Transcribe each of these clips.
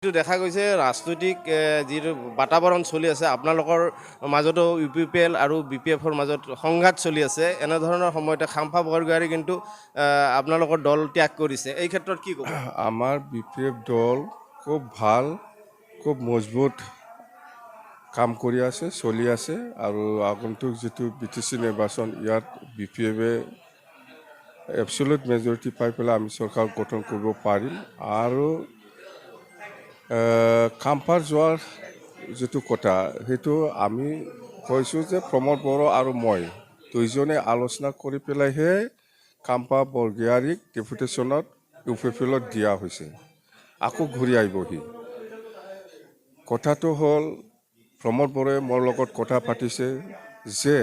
এইটো দেখা গৈছে ৰাজনৈতিক যিটো বাতাবৰণ চলি আছে আপোনালোকৰ মাজতো UPPL আৰু BPFৰ মাজত সংঘাত চলি আছে এনেধৰণৰ সময়তে খাম্পা বৰগোহাঁই কিন্তু আপোনালোকৰ দল ত্যাগ কৰিছে এই ক্ষেত্ৰত কি ক'ব আমাৰ BPF দল খুব ভাল খুব মজবুত কাম কৰি আছে চলি আছে আৰু আগন্তুক যেটো BTC নিৰ্বাচন ইয়াত BPF-এ এবছলিউট মেজৰিটি পাই পেলাই আমি চৰকাৰ গঠন কৰিব পাৰিম আৰু খাম্পাৰ যোৱাৰ যেটো কথা হেতু আমি কৈছো যে প্ৰমোদ বড়ো আৰু মই দুইজনে আলোচনা কৰি পেলাইহে খাম্পা বৰগোহাঁইক ডেপুটেশ্যনত UPPL-ত দিয়া হৈছে আকৌ ঘূৰি আহিবহি কথাটো হ'ল প্ৰমোদ বড়োৱে মোৰ লগত কথা পাতিছে যে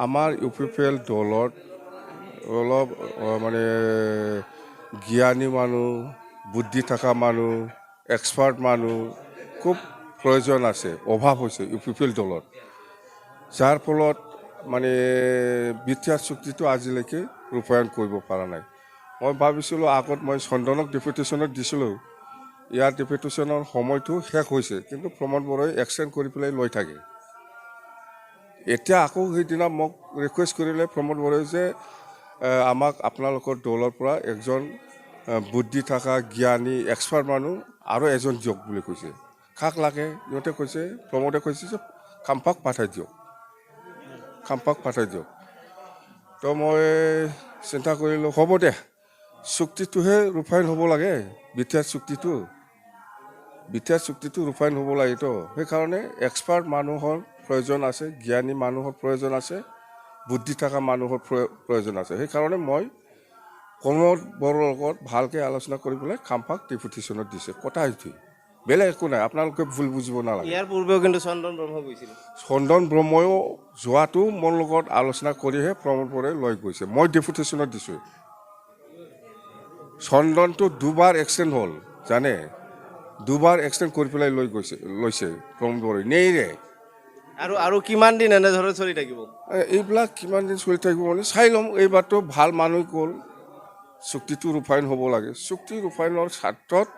আমাৰ UPPL দলত অলপ মানে জ্ঞানী মানুহ বুদ্ধি থকা মানুহ এক্সপাৰ্ট মানুহ খুব প্ৰয়োজন আছে অভাৱ হৈছে UPPL দলত যাৰ ফলত মানে বিটিআৰ চুক্তিটো আজিলৈকে ৰূপায়ণ কৰিব পৰা নাই মই ভাবিছিলোঁ আগত মই চন্দনক ডেপুটেশ্যনত দিছিলোঁ ইয়াৰ ডেপুটেশ্যনৰ সময়টো শেষ হৈছে কিন্তু প্ৰমোদ বড়োৱে এক্সটেণ্ড কৰি পেলাই লৈ থাকে এতিয়া আকৌ সেইদিনা মোক ৰিকুৱেষ্ট কৰিলে প্ৰমোদ বড়োৱে যে আমাক আপোনালোকৰ দলৰ পৰা একজন বুদ্ধি থকা জ্ঞানী এক্সপাৰ্ট মানুহ আৰু এজন দিয়ক বুলি কৈছে কাক লাগে ইহঁতে কৈছে প্ৰমোদে কৈছে যে খাম্পাক পঠাই দিয়ক তো মই চিন্তা কৰিলোঁ হ'ব দে চুক্তিটোহে ৰূপায়ণ হ'ব লাগে বিটিআৰ চুক্তিটো ৰূপায়ণ হ'ব লাগে তো সেইকাৰণে এক্সপাৰ্ট মানুহৰ প্ৰয়োজন আছে জ্ঞানী মানুহৰ প্ৰয়োজন আছে বুদ্ধি থকা মানুহৰ প্ৰয়োজন আছে সেইকাৰণে মই প্ৰমোদ বড়োৰ লগত ভালকৈ আলোচনা কৰি পেলাই খাম্পাক ডেপুটেশ্যনত দিছে কথা এইটোৱেই বেলেগ একো নাই আপোনালোকে ভুল বুজিব নালাগে ইয়াৰ পূৰ্বেও কিন্তু চন্দন ব্ৰহ্ম গৈছিল চন্দন ব্ৰহ্ময়ো যোৱাটো মোৰ লগত আলোচনা কৰিহে প্ৰমোদ বড়োৱে লৈ গৈছে মই ডেপুটেশ্যনত দিছোঁ চন্দনটো দুবাৰ এক্সটেণ্ড হ'ল জানে দুবাৰ এক্সটেণ্ড কৰি পেলাই লৈছে প্ৰমোদ বড়োৱে নেৰে আৰু কিমান দিন এনেদৰে চলি থাকিব এইবিলাক কিমান দিন চলি থাকিব মানে চাই ল'ম এইবাৰতো ভাল মানুহ গ'ল চুক্তিটো ৰূপায়ণ হ'ব লাগে চুক্তি ৰূপায়ণৰ স্বাৰ্থত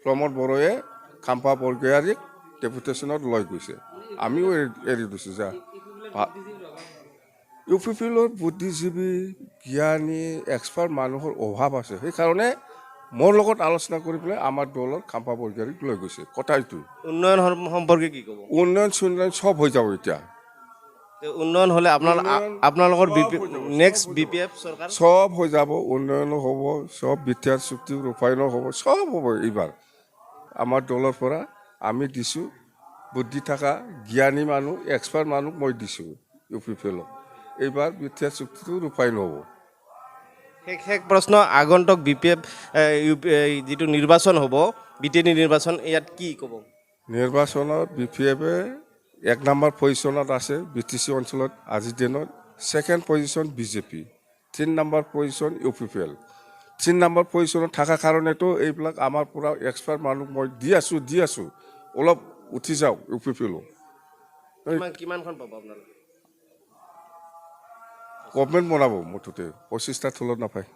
প্ৰমোদ বড়োৱে খাম্পা বৰগোহাঁইক ডেপুটেশ্যনত লৈ গৈছে আমিও এৰি দিছোঁ যা UPPL-ৰ বুদ্ধিজীৱী জ্ঞানী এক্সপাৰ্ট মানুহৰ অভাৱ আছে সেইকাৰণে মোৰ লগত আলোচনা কৰি পেলাই আমাৰ দলৰ খাম্পা বৰগোহাঁইক লৈ গৈছে কথা এইটো উন্নয়ন সম্পৰ্কে কি ক'ব উন্নয়ন চব হৈ যাব এতিয়া উন্নয়ন হ'লে আপোনালোকৰ নেক্সট BPF চৰকাৰ সব হৈ যাব উন্নয়নো হ'ব সব বিটিআৰ চুক্তি ৰূপায়ণো হ'ব সব হ'ব এইবাৰ আমাৰ দলৰ পৰা আমি দিছোঁ বুদ্ধি থকা জ্ঞানী মানুহ এক্সপাৰ্ট মানুহ মই দিছোঁ UPPL-ক এইবাৰ বিটিআৰ চুক্তিটো ৰূপায়ণ হ'ব শেষ প্ৰশ্ন আগন্তুক BPF যিটো নিৰ্বাচন হ'ব BTD নিৰ্বাচন ইয়াত কি ক'ব নিৰ্বাচনত BPF-এ 1 নম্বৰ পজিশ্যনত আছে BTC অঞ্চলত আজিৰ দিনত 2nd position BJP 3 number position UPPL 3 number পজিশ্যনত থকা কাৰণেতো এইবিলাক আমাৰ পৰা এক্সপাৰ্ট মানুহ মই দি আছোঁ অলপ উঠি যাওক UPPL-ও কিমানখন পাব আপোনালোকে গভৰ্ণমেণ্ট বনাব মুঠতে 25টা তলত নাপায়